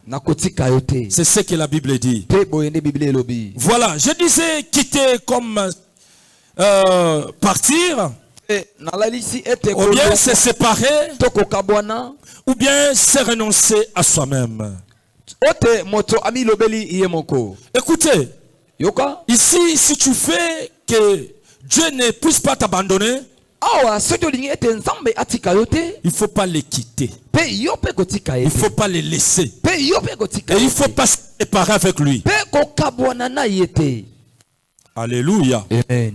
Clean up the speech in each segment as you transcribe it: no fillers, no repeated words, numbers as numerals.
C'est ce que la Bible dit. Voilà, je disais quitter comme partir, ou bien se séparer, ou bien se renoncer à soi-même. Écoutez, ici, si tu fais que Dieu ne puisse pas t'abandonner, il ne faut pas les quitter. Il ne faut pas les laisser. Et il ne faut pas se séparer avec lui. Alléluia. Amen.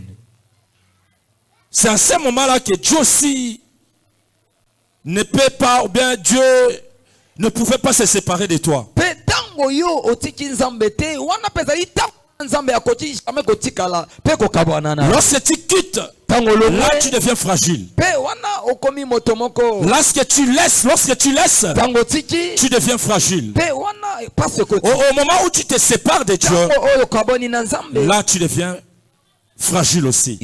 C'est à ce moment-là que Dieu aussi ne peut pas, ou bien Dieu ne pouvait pas se séparer de toi. Lorsque tu quittes, là tu deviens fragile. Lorsque tu laisses, tu deviens fragile. Au moment où tu te sépares de Dieu, là tu deviens fragile aussi.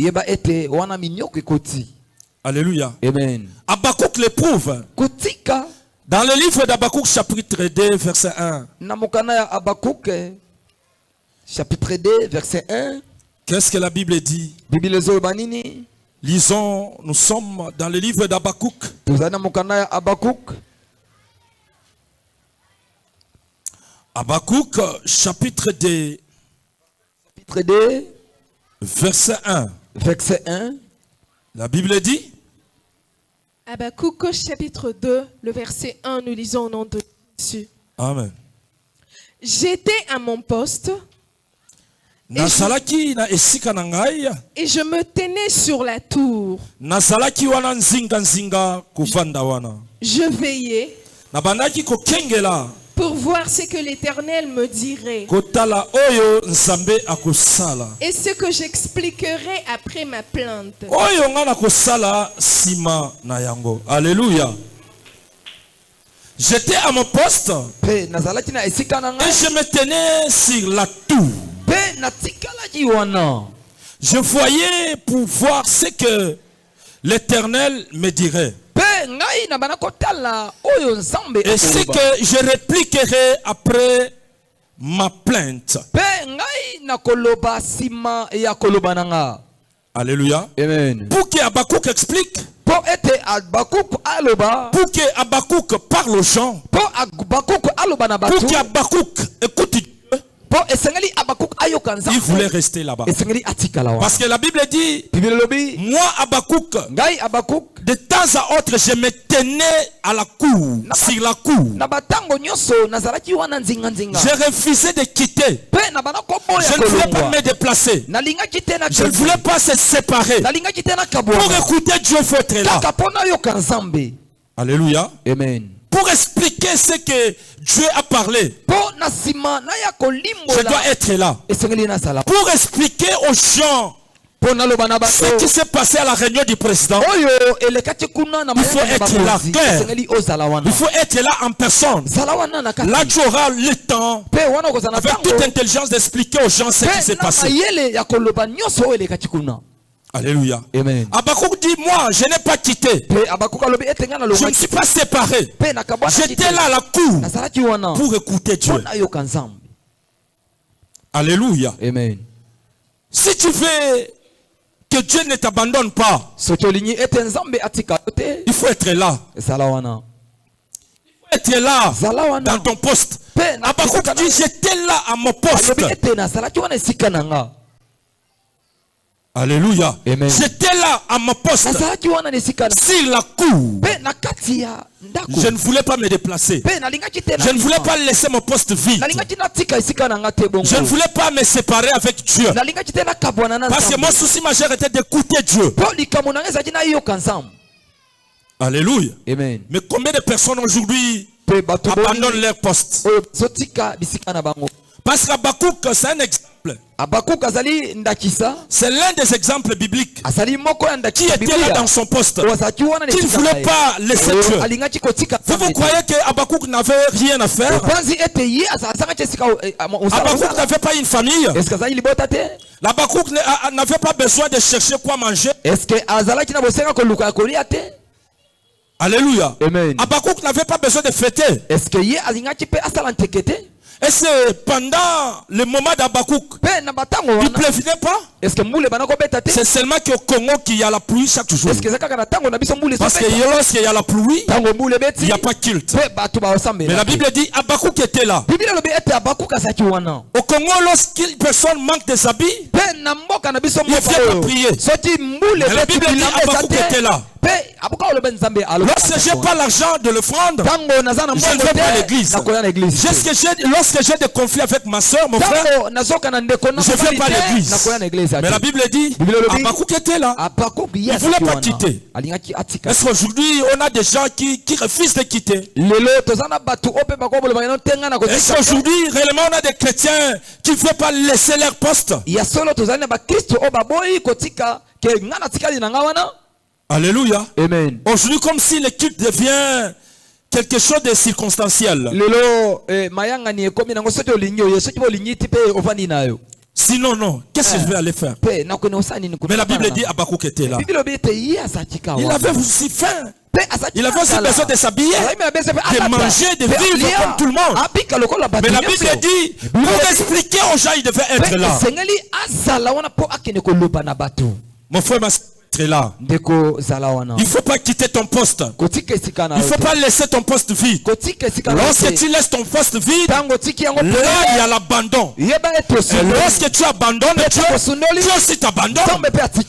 Alléluia. Amen. Habakkuk l'éprouve. Dans le livre d'Habakkuk chapitre 2 verset 1. Chapitre 2 verset 1. Qu'est-ce que la Bible dit? Lisons, nous sommes dans le livre d'Habakkuk. Habakkuk chapitre 2 verset 1. Verset 1. La Bible dit. Habakkuk chapitre 2, le verset 1, nous lisons au nom de Jésus. Amen. J'étais à mon poste et je me tenais sur la tour. Je veillais pour voir ce que l'Éternel me dirait et ce que j'expliquerai après ma plainte. Alléluia. J'étais à mon poste et je me tenais sur la tour. Je voyais pour voir ce que l'Éternel me dirait. Et ce que je répliquerai après ma plainte. Alléluia. Amen. Pour que Habakkuk explique, pour que Habakkuk parle aux gens, pour que Habakkuk écoute Dieu, il voulait rester là-bas. Parce que la Bible dit, moi Habakkuk, de temps à autre, je me tenais à la cour, sur la cour. Je refusais de quitter. Je ne voulais pas me déplacer. Je ne voulais pas se séparer. Pour écouter Dieu, il faut être là. Alléluia. Amen. Pour expliquer ce que Dieu a parlé, je dois être là. Pour expliquer aux gens ce qui s'est passé à la réunion du président, il faut être là. Il faut être là en personne. Là, tu auras le temps, avec toute intelligence, d'expliquer aux gens ce qui s'est passé. Alléluia. Amen. Habakkuk dit, moi, je n'ai pas quitté. Je ne suis pas séparé. J'étais là à la cour pour écouter Dieu. Alléluia. Amen. Si tu veux que Dieu ne t'abandonne pas, il faut être là. Il faut être là dans ton poste. Habakkuk dit, j'étais là à mon poste. Alléluia. J'étais là à mon poste, sur la cour. Je ne voulais pas me déplacer. Je ne voulais pas laisser mon poste vide. Je ne voulais pas me séparer avec Dieu. Parce que mon souci majeur était d'écouter Dieu. Alléluia. Amen. Mais combien de personnes aujourd'hui abandonnent leur poste? Parce qu'Habakkuk, c'est un exemple. C'est l'un des exemples bibliques qui était là dans son poste, qui ne voulait pas laisser Dieu. Vous croyez que Habakkuk n'avait rien à faire? Habakkuk n'avait pas une famille. Habakkuk n'avait pas besoin de chercher quoi manger. Alléluia. Amen. Habakkuk n'avait pas besoin de fêter. Est-ce que yé alingaki pe asala ntekete? Et c'est pendant le moment d'Habakkuk, il ne pleuvait pas. C'est seulement qu'au Congo qu'il y a la pluie chaque jour. Parce que lorsqu'il y a la pluie, il n'y a pas culte. Mais la Bible dit Habakkuk était là. Au Congo, lorsqu'une personne manque des habits, il ne vient pas prier. Mais la Bible dit Habakkuk était là. Lorsque je n'ai pas l'argent de le prendre, je ne vais pas à l'église. Lorsque j'ai des conflits avec ma soeur, mon frère, je ne vais pas à l'église. Mais la Bible dit Habakkuk était là. Il ne voulait pas quitter. Est-ce qu'aujourd'hui on a des gens qui refusent de quitter? Est-ce qu'aujourd'hui réellement on a des chrétiens qui ne veulent pas laisser leur poste? Alléluia. Amen. Aujourd'hui, comme si le culte devient quelque chose de circonstanciel. Sinon, non. Qu'est-ce que je vais aller faire? Mais la Bible dit Habakkuk était là. Il avait aussi faim. Il avait aussi besoin de s'habiller, de manger, de vivre comme tout le monde. Mais la Bible dit, pour expliquer aux gens, il devait être là. Mon frère, ma soeur, là. Il ne faut pas quitter ton poste. Il ne faut pas laisser ton poste vide. Lorsque tu laisses ton poste vide, là il y a l'abandon. Et lorsque tu abandonnes Dieu, Dieu aussi t'abandonne.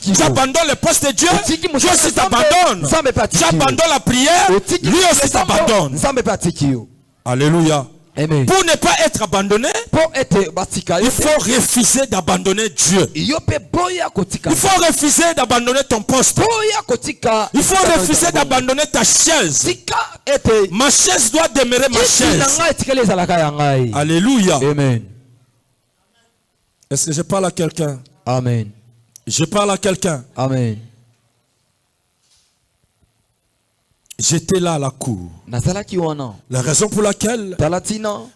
Tu abandonnes le poste de Dieu, Dieu aussi t'abandonne. Tu abandonnes la prière, lui aussi t'abandonne. Alléluia. Amen. Pour ne pas être abandonné, il faut refuser d'abandonner Dieu. Il faut refuser d'abandonner ton poste. Il faut refuser d'abandonner ta chaise. Ma chaise doit demeurer ma chaise. Alléluia. Amen. Est-ce que je parle à quelqu'un? Amen. Je parle à quelqu'un. Amen. J'étais là à la cour. La raison pour laquelle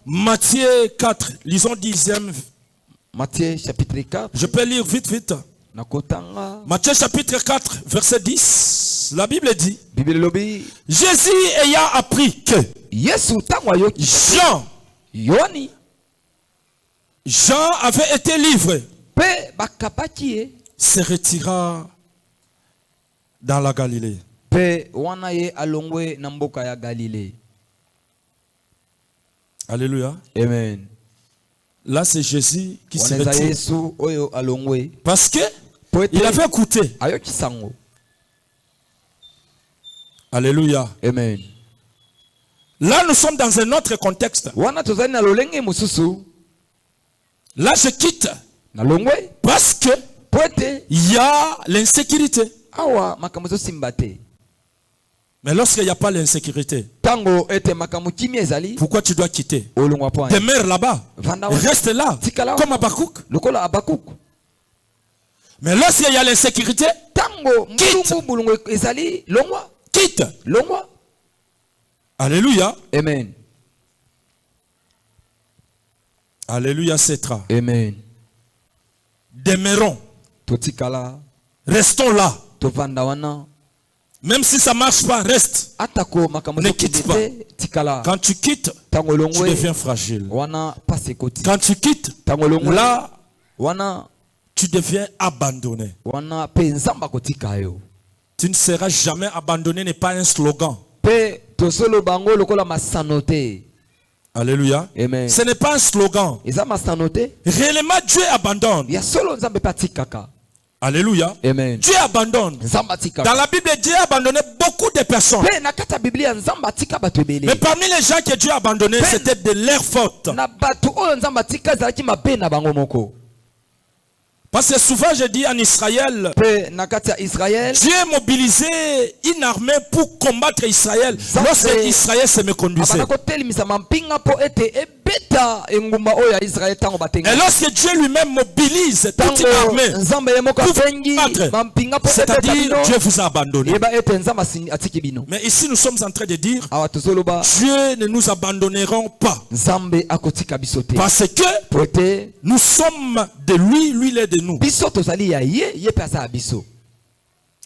Matthieu 4, lisons 10e. Matthieu chapitre 4. Je peux lire vite. Matthieu chapitre 4, verset 10. La Bible dit Jésus ayant appris que Jean avait été livré, se retira dans la Galilée. Alléluia. Amen. Là c'est Jésus qui se retire. Parce que il avait écouté. Alléluia. Amen. Là nous sommes dans un autre contexte. Là je quitte. Parce que il y a l'insécurité. Mais lorsqu'il n'y a pas l'insécurité, pourquoi tu dois quitter? Demeure là-bas. Reste là. Comme Habakkuk. Mais lorsqu'il y a l'insécurité, quitte. Alléluia. Amen. Alléluia, Cetra. Amen. Demeurons. Restons là. Même si ça ne marche pas, reste. Ne quitte pas. Quand tu quittes, tu deviens fragile. Quand tu quittes, là, tu deviens abandonné. Tu ne seras jamais abandonné n'est pas un slogan. Alléluia. Amen. Ce n'est pas un slogan. Réellement, Dieu abandonne. Alléluia. Amen. Dieu abandonne. Dans la Bible, Dieu a abandonné beaucoup de personnes. Mais parmi les gens que Dieu a abandonnés, c'était de leur faute. Parce que souvent je dis en Israël, Dieu a mobilisé une armée pour combattre Israël lorsque Israël se méconduisait. Et lorsque Dieu lui-même mobilise toute une armée pour combattre, c'est-à-dire Dieu vous a abandonné. Mais ici nous sommes en train de dire, Dieu ne nous abandonneront pas. Parce que nous sommes de lui, lui il est de nous.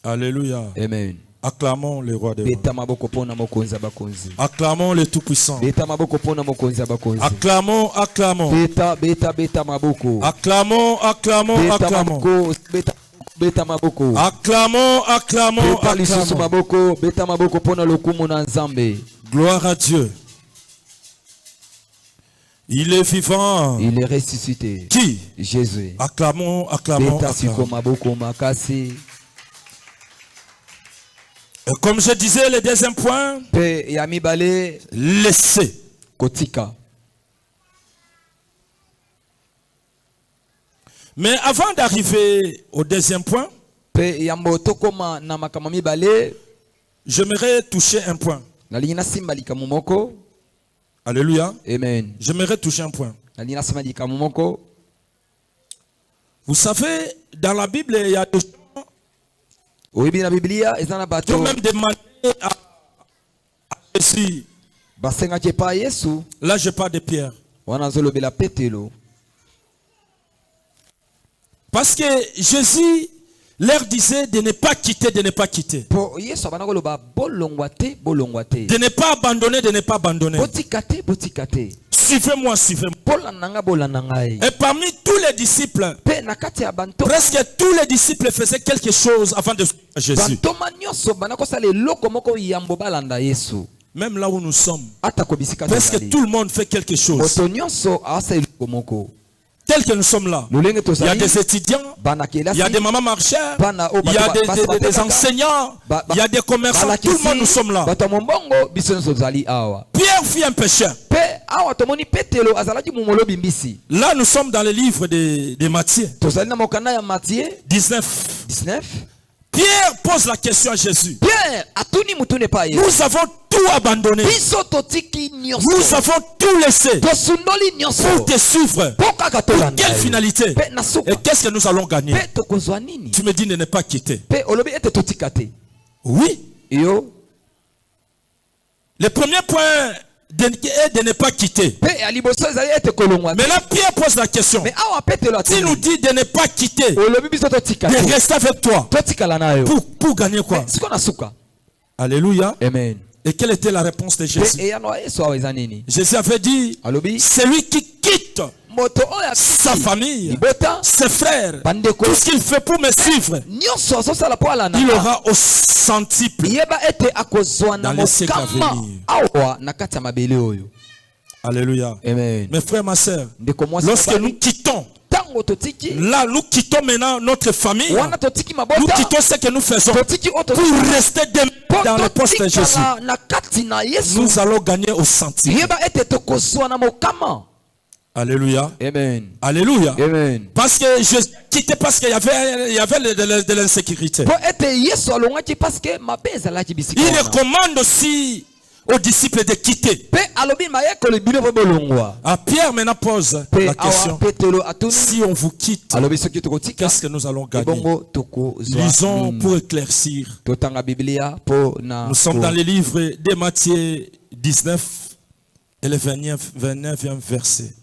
Alléluia. Amen. Acclamons le roi des rois. Acclamons le Tout-Puissant. Acclamons, acclamons. Acclamons, acclamons, acclamons. Acclamons, acclamons, acclamons. Gloire à Dieu. Il est vivant. Il est ressuscité. Qui? Jésus. Acclamons, acclamons, acclamons. Et comme je disais, le deuxième point, laissez. Mais avant d'arriver au deuxième point, j'aimerais toucher un point. Alléluia. Amen. J'aimerais toucher un point. Vous savez, dans la Bible, il y a des gens qui ont même demandé à Jésus. Là, je parle de Pierre. Parce que Jésus leur disait de ne pas quitter, de ne pas quitter. De ne pas abandonner, de ne pas abandonner. Suivez-moi, suivez-moi. Et parmi tous les disciples, presque tous les disciples faisaient quelque chose avant de suivre Jésus. Même là où nous sommes, presque tout le monde fait quelque chose. Tel que nous sommes là, il y a des étudiants, il y a des mamans marcheurs, il y a des enseignants, il y a des commerçants, tout le monde nous sommes là. Pierre fut un pécheur. Là nous sommes dans le livre de Matthieu 19. Pierre pose la question à Jésus. Nous avons tout abandonné. Nous avons tout laissé pour te suivre. Pour quelle finalité? Et qu'est-ce que nous allons gagner? Tu me dis de ne pas quitter. Oui. Le premier point est de ne pas quitter. Mais là, Pierre pose la question. Il nous dit de ne pas quitter, de rester avec toi. Pour gagner quoi? Alléluia. Amen. Et quelle était la réponse de Jésus? Jésus avait dit, celui qui quitte sa famille, ses frères, tout ce qu'il fait pour me suivre, il aura au centuple dans les siècles à venir. Alléluia. Amen. Mes frères, ma soeur, lorsque nous quittons, là nous quittons maintenant notre famille, nous quittons ce que nous faisons pour rester dans le poste de Jésus, nous allons gagner au centuple. Alléluia. Amen. Alléluia. Amen. Parce que je quittais parce qu'il y avait de l'insécurité. Il recommande aussi aux disciples de quitter. Pierre maintenant pose la question. Si on vous quitte, qu'est-ce que nous allons gagner? Lisons pour éclaircir. Nous sommes dans le livre de Matthieu 19 et le 29e verset.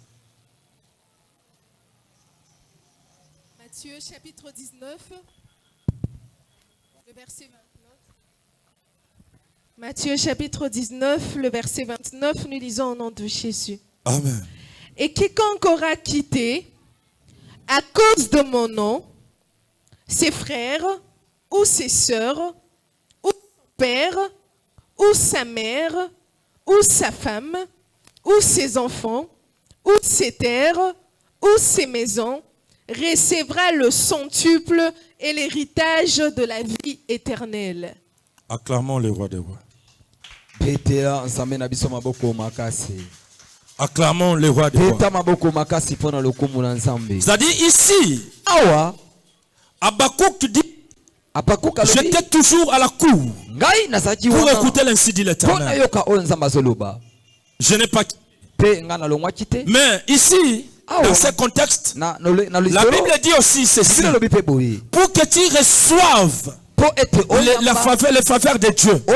Matthieu chapitre 19, le verset 29. Matthieu chapitre 19, le verset 29, nous lisons au nom de Jésus. Amen. Et quiconque aura quitté à cause de mon nom ses frères ou ses sœurs ou son père ou sa mère ou sa femme ou ses enfants ou ses terres ou ses maisons recevra le centuple et l'héritage de la vie éternelle. Acclamons le roi des rois. Acclamons le roi des rois. C'est-à-dire ici, Habakkuk dit, j'étais toujours à la cour pour écouter l'ainsi dit l'Éternel. Je n'ai pas quitté. Mais ici, dans ce contexte, la Bible dit aussi ceci. Pour que tu reçoives les faveurs de Dieu, pour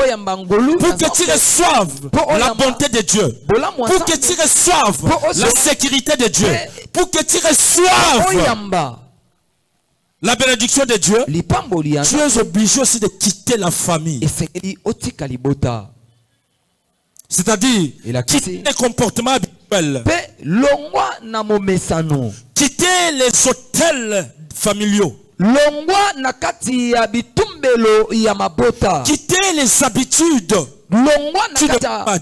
que tu reçoives la bonté de Dieu, pour que tu reçoives la sécurité de Dieu, pour que tu reçoives la bénédiction de Dieu, tu es obligé aussi de quitter la famille. C'est-à-dire quitter les comportements habituels, quitter les hôtels familiaux, quitter les habitudes.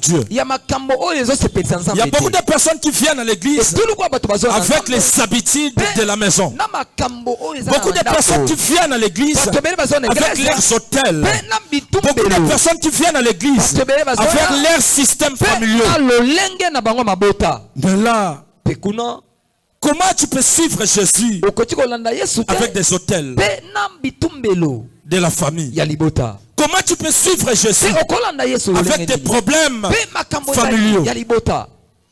Dieu. Il y a beaucoup de personnes qui viennent à l'église avec les habitudes de la maison. Beaucoup de personnes qui viennent à l'église avec leurs hôtels. Beaucoup de personnes qui viennent à l'église avec leur système familial. Mais là, comment tu peux suivre Jésus avec des hôtels de la famille? Comment tu peux suivre Jésus avec des problèmes familiaux?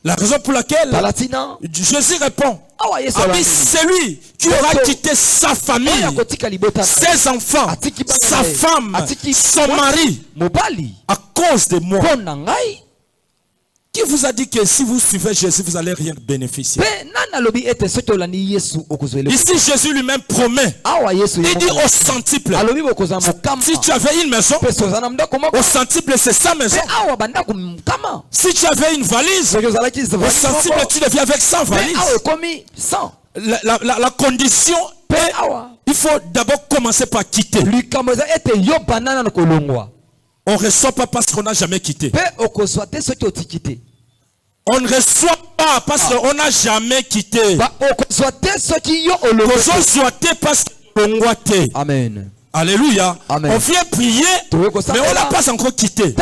La raison pour laquelle Jésus répond, c'est lui qui aura quitté sa famille, ses enfants, sa femme, son mari, à cause de moi. Qui vous a dit que si vous suivez Jésus, vous allez rien bénéficier? Ici, Jésus lui-même promet. Il dit au centuple, si tu avais une maison, au centuple c'est sa maison. Si tu avais une valise, au centuple tu deviens avec 100 valises. La condition est, il faut d'abord commencer par quitter. On ne reçoit pas parce qu'on n'a jamais quitté. On ne reçoit pas parce qu'on n'a jamais quitté. Amen. Alléluia. Amen. On vient prier, mais on n'a pas encore quitté.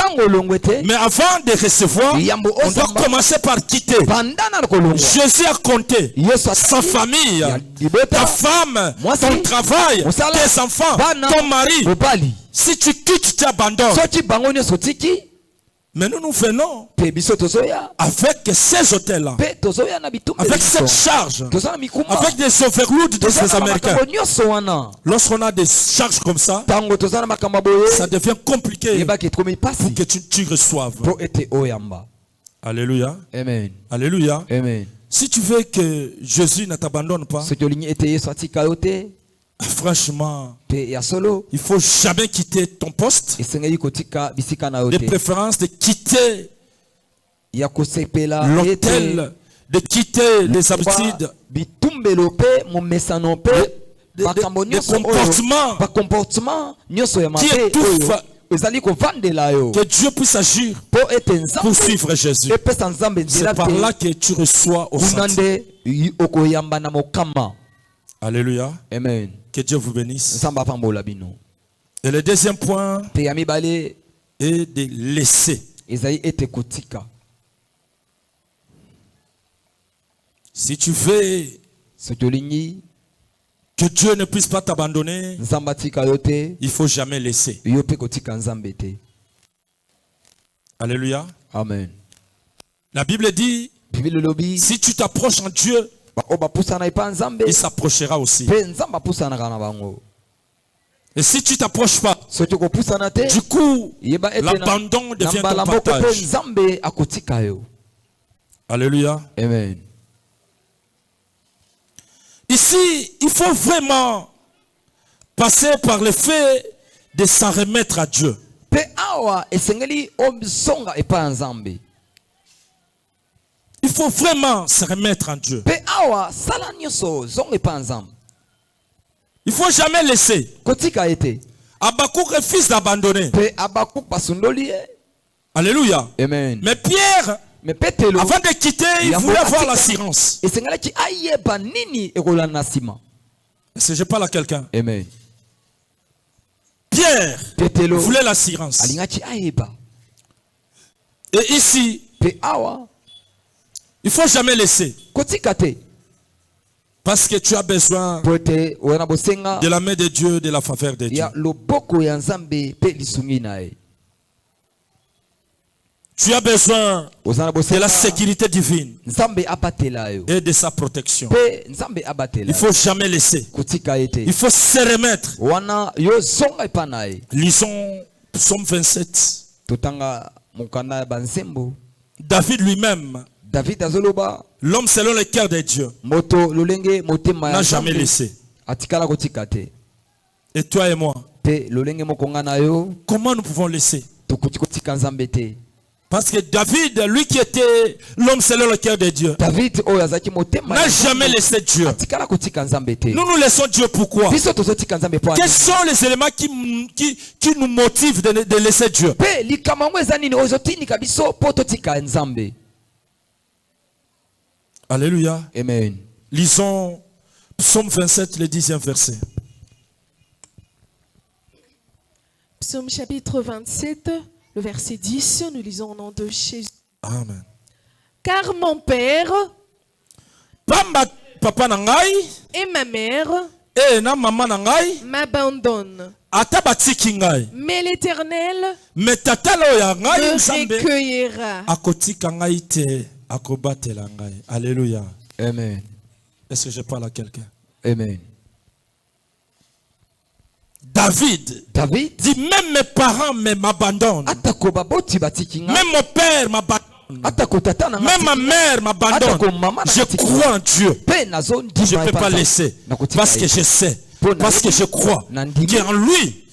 Mais avant de recevoir, on doit commencer par quitter. Jésus a compté sa famille, ta femme, ton travail, tes enfants, ton mari. Si tu quittes, tu abandonnes. Mais nous venons avec ces hôtels-là, avec cette charge, avec des overloads des Américains. Lorsqu'on a des charges comme ça, ça devient compliqué pour que tu reçoives. Alléluia. Amen. Alléluia. Amen. Si tu veux que Jésus ne t'abandonne pas, franchement, il ne faut jamais quitter ton poste. De préférence de quitter l'hôtel, de quitter les habitudes, des comportements qui étouffent. Que Dieu puisse agir pour suivre Jésus. C'est par là que tu reçois au centre. Alléluia. Amen. Que Dieu vous bénisse. Et le deuxième point est de laisser. Si tu veux que Dieu ne puisse pas t'abandonner, il ne faut jamais laisser. Alléluia. Amen. La Bible dit, si tu t'approches en Dieu, il s'approchera aussi. Et si tu t'approches pas, du coup, l'abandon devient ton partage. Alléluia. Amen. Ici, il faut vraiment passer par le fait de s'en remettre à Dieu. Il faut vraiment se remettre en Dieu. Il ne faut jamais laisser. Habakkuk refuse d'abandonner. Alléluia. Amen. Mais Pierre, avant de quitter, il voulait avoir l'assurance. Est-ce que je parle à quelqu'un? Amen. Pierre voulait l'assurance. Et ici, il ne faut jamais laisser. Parce que tu as besoin de la main de Dieu, de la faveur de Dieu. Tu as besoin de la sécurité divine et de sa protection. Il ne faut jamais laisser. Il faut se remettre. Lisons Psaume 27. David lui-même, l'homme selon le cœur de Dieu, n'a jamais laissé. Et toi et moi, comment nous pouvons laisser? Parce que David, lui qui était l'homme selon le cœur de Dieu, n'a jamais laissé Dieu. Nous laissons Dieu pourquoi? Quels sont les éléments qui nous motivent de laisser Dieu? Alléluia. Amen. Lisons Psaume 27, le 10e verset. Psaume chapitre 27, le verset 10, nous lisons au nom de Jésus. Amen. Car mon père Papa nangai, et ma mère na maman nangai, m'abandonnent. Mais l'Éternel me recueillera. Alléluia. Amen. Est-ce que je parle à quelqu'un? Amen. David dit même mes parents m'abandonnent. Même mon père m'abandonne. Même ma mère m'abandonne. Je crois en Dieu. Je ne peux pas laisser. Parce que je sais. Parce que je crois qu'en lui,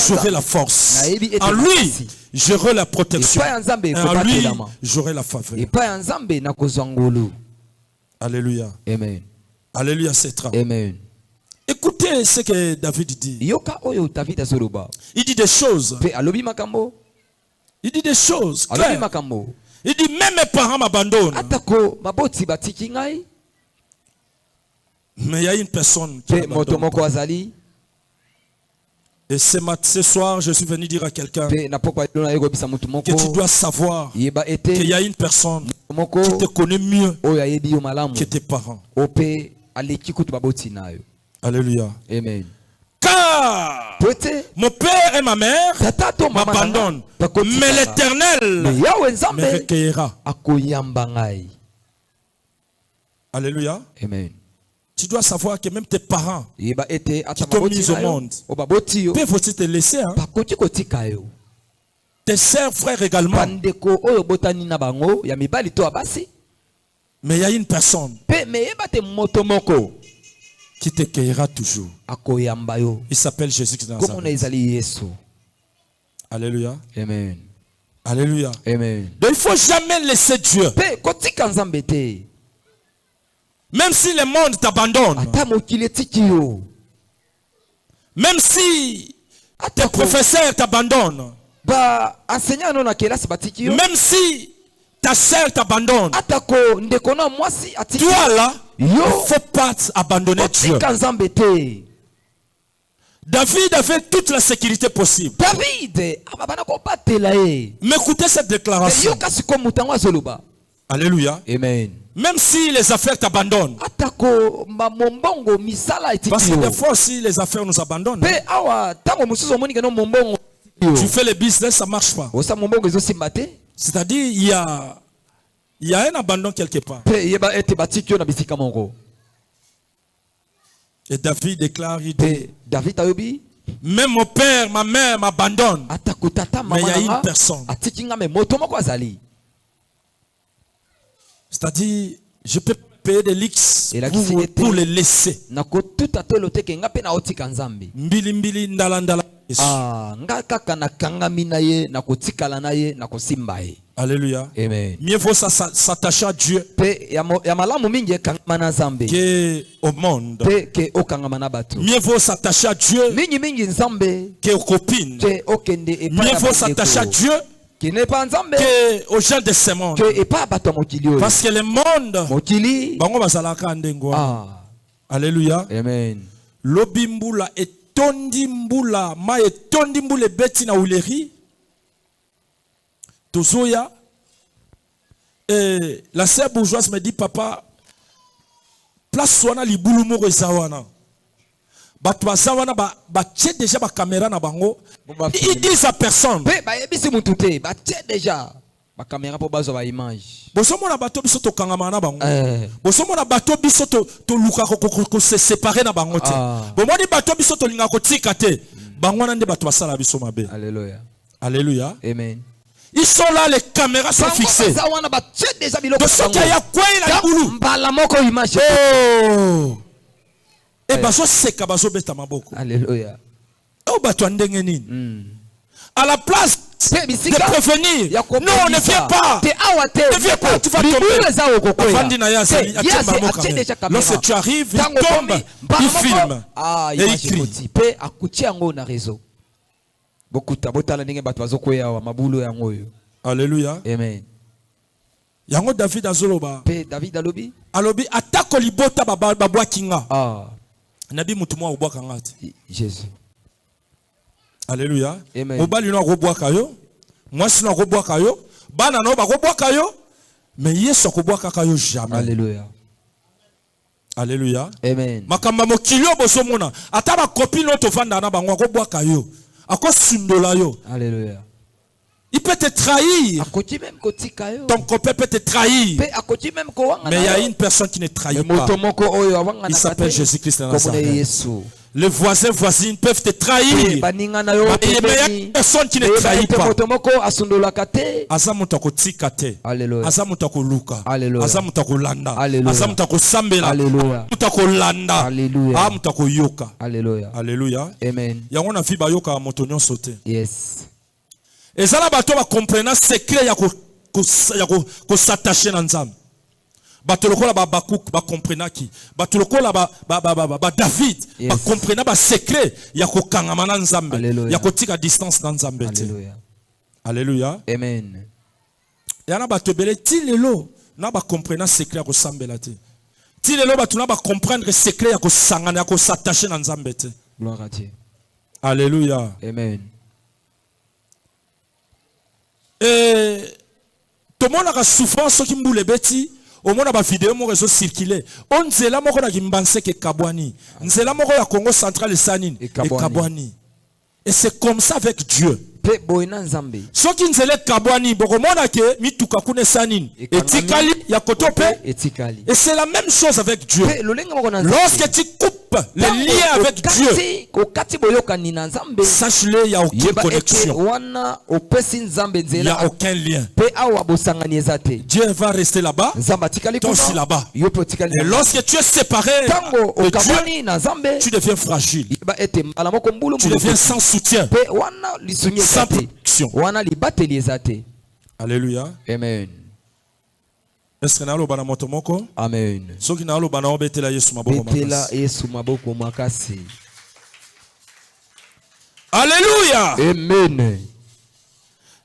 j'aurai la force. En lui, j'aurai la protection. En lui, j'aurai la faveur. Alléluia. Amen. Alléluia, c'est très. Amen. Écoutez ce que David dit. Il dit des choses. Il dit des choses. Il dit même mes parents m'abandonnent. Mais il y a une personne qui m'abandonne. Et ce soir, je suis venu dire à quelqu'un que tu dois savoir qu'il y a une personne qui te connaît mieux que tes parents. Alléluia. Amen. Car mon père et ma mère m'abandonnent, mais l'Éternel me recueillera. Alléluia. Amen. Tu dois savoir que même tes parents qui t'ont mis au monde peuvent aussi te laisser. Hein? Tes sœurs, frères également. Mais il y a une personne qui te cueillera toujours. Il s'appelle Jésus de Nazareth. Alléluia. Amen. Alléluia. Amen. Donc il ne faut jamais laisser Dieu. Même si le monde t'abandonne. Même si tes professeurs t'abandonnent. Même si ta sœur t'abandonne. Toi là, il ne faut pas abandonner Dieu. David avait toute la sécurité possible. Mais écoutez cette déclaration. Alléluia. Amen. Même si les affaires t'abandonnent. Parce que des fois aussi les affaires nous abandonnent. Tu fais le business, ça ne marche pas. C'est-à-dire il y a un abandon quelque part. Et David déclare, il dit, même mon père, ma mère m'abandonnent. Mais il y a une personne. C'est-à-dire, je peux payer des lix pour les laisser. Mbili mbili ndala ndala. Alléluia. Amen. Mieux vaut s'attacher à Dieu qu'au monde. Mieux vaut s'attacher à Dieu qu'aux copines. Mieux vaut s'attacher à Dieu qu'aux gens de ce monde. Parce que le monde, alléluia. Amen. Lobimbula et tondimbula ma et tondimbule beti na uleri. Tozoya. Et la sœur bourgeoise me dit, papa, place soana li boulumoro ezawana. Batwa zawana ba tche déjà ba caméra na bango. Ils disent à personne. Déjà. Ba caméra pour bazo ba image. Bosomo na bato biso to kangama na bango. Bosomo na bato biso to luka ko se séparer na bango te. Bomo di bato biso to linga ko tika te. Bango na nde bato basala biso mabe. Alléluia. Alléluia. Amen. Ils sont là, les caméras sont fixées. Donc, ce qu'il y a quoi il a boulou. Oh. Et baso seka baso beta maboko. Alléluia. O bato ndenge nini. À la place de prévenir, non, ne viens pas. Ne viens pas, tu vas tomber. Lorsque tu arrives, il tombe, il filme. Et il crie. Alléluia. Amen. Yango David azoloba. David alobi. Alobi atako libota babwa kinga. Nabi mutumwa ubwa kangati. Jésus. Alléluia. Mobali no akobwaka yo, mwasi no akobwaka yo, bana no bakobwaka yo, mais Yesu akobwaka yo jamais. Alléluia. Alléluia. Amen. Makamba mokilio bosomona, ata ba copine no tovanda na bango akobwaka yo, akosundola yo. Alléluia. Il peut te trahir. Ton copain peut te trahir. Mais il y a une personne qui ne trahit pas. Il s'appelle Jésus-Christ de Nazareth. Les voisins, voisines peuvent te trahir. Mais il y a une personne qui ne trahit pas. Azamutako tikate. Azamutako luka. Azamutako landa. Azamutako sambela. Azamutako landa. Azamutako yoka. Alléluia. Amen. Yango na fiba yoka motonyo sauté. Yes. Et ça là bato va comprendre secret ya ko s'attacher na nzambe. Bato lokola ba Bakuk ba comprendre ki. Bato lokola ba David ba comprendre ba secret ya ko kangama na nzambe. Ya ko tika distance na nzambe. Alléluia. Alléluia. Amen. Ya na bato belé ti lelo na ba comprendre secret ya ko sambela te. Ti lelo bato na ba comprendre secret ya ko sangana ya ko s'attacher na nzambe te. Gloire à Dieu. Alléluia. Amen. Et tout le monde a souffrance qui mboule beti au monde a vidéo mo réseau circuler on nzela moko na kimbanse ke Kabwani nzela moko ya Congo central sanine et Kabwani et c'est comme ça avec Dieu. Ce qui nzela Kabwani bokomona ke mituka kune sanine etikali ya kotope etikali et c'est la même chose avec Dieu. Lorsque tu coupes les liens avec Dieu, sache-le, il n'y a aucune connexion. Il n'y a aucun lien. Dieu va rester là-bas, toi aussi là-bas. Et lorsque tu es séparé de Dieu, tu deviens fragile. Tu deviens sans soutien, sans protection. Alléluia. Amen. Est-ce que nous avons motomoko? Amen. Ce qui nous avons betela Yesu maboko makasi. Alléluia. Amen.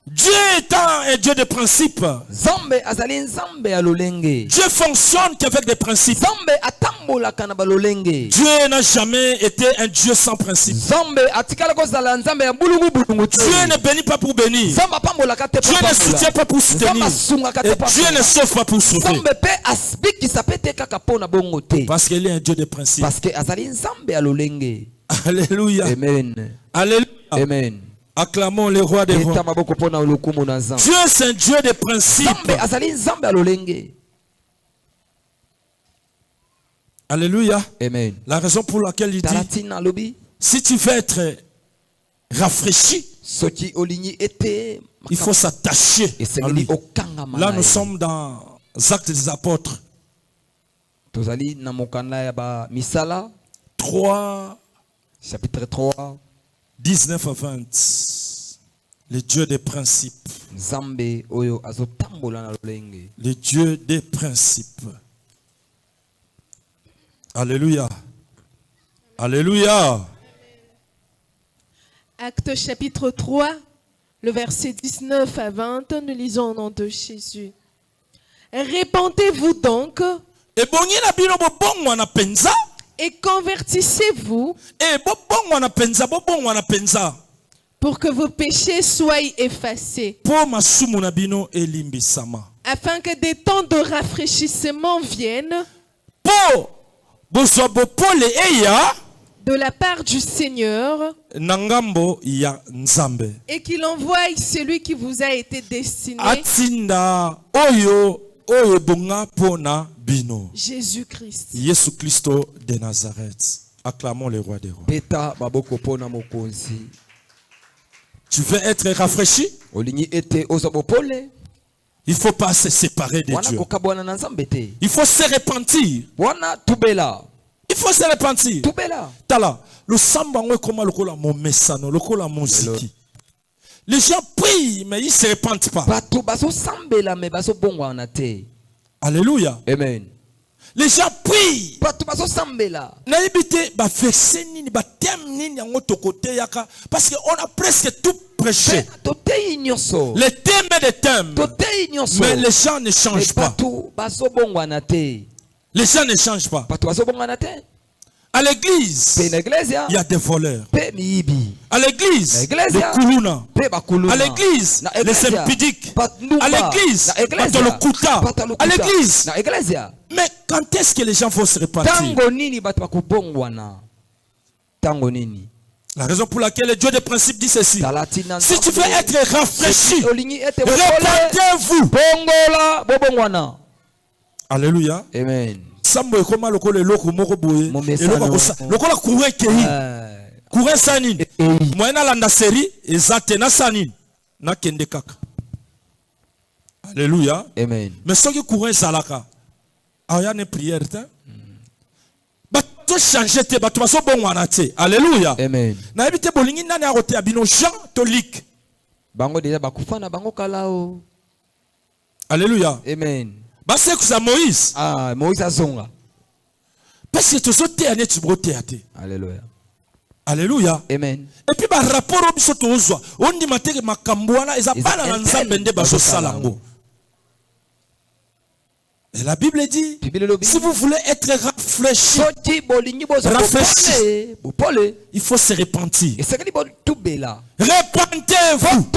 Dieu étant un Dieu de principes. Dieu fonctionne qu'avec des principes. Dieu n'a jamais été un Dieu sans principe. Dieu ne bénit pas pour bénir. Dieu ne soutient pas pour soutenir. Et Dieu ne sauve pas pour sauver. Parce qu'il est un Dieu de principe. Alléluia. Amen. Alléluia. Amen. Acclamons le roi des rois. Dieu c'est un Dieu de principe. Alléluia. Amen. La raison pour laquelle il dit, si tu veux être rafraîchi, il faut s'attacher à lui. Là nous sommes dans Actes des Apôtres 3 chapitre 19 à 20. Le Dieu des principes. Le Dieu des principes. Alléluia. Alléluia. Actes chapitre 3, le verset 19 à 20, nous lisons au nom de Jésus. Répentez-vous donc et convertissez-vous pour que vos péchés soient effacés, afin que des temps de rafraîchissement viennent de la part du Seigneur et qu'il envoie celui qui vous a été destiné, Jésus-Christ. Jésus Christ de Nazareth. Acclamons le roi des rois. Tu veux être rafraîchi? Il ne faut pas se séparer de Dieu. Il faut se repentir. Il Il faut se repentir. Tubela. Tala, le sambango comment le kola mon messano, le kola musique. Les gens prient, mais ils ne se repentent pas. Alléluia. Amen. Les gens prient. Parce qu'on a presque tout prêché. Les thèmes et les thèmes. Mais les gens ne changent pas. Les gens ne changent pas. À l'église, il y a des voleurs. À l'église, les koulouna. À l'église, les impidiques. À l'église, à l'église. Mais quand est-ce que les gens vont se repentir? La raison pour laquelle le Dieu des principes dit ceci: si tu veux être rafraîchi, repentez-vous. Alléluia. Amen. Sambo ekoma lokole loko moko boye eloko kosa lokola courant kei courant sanine moyena landa série ezate na sanine na kende kaka. Alléluia. Amen. Mais ce qui courant salaka aya ne prière ta bato changer te bato baso bongwana te. Alléluia. Amen. Na ebite bolingi nani arote abino Jean Tolik bango déjà bakufana bango kalao. Alléluia. Amen. C'est que ça Moïse. Ah, Moïse a zonga. Parce que tu sautes à net théâtre. Alléluia. Alléluia. Amen. Et puis par rapport au bisoto ozwa, on dit maté makambwana eza bana na nzambe nde baso salango. Et la Bible dit, si vous voulez être rafraîchi, il faut se repentir. Repentez-vous.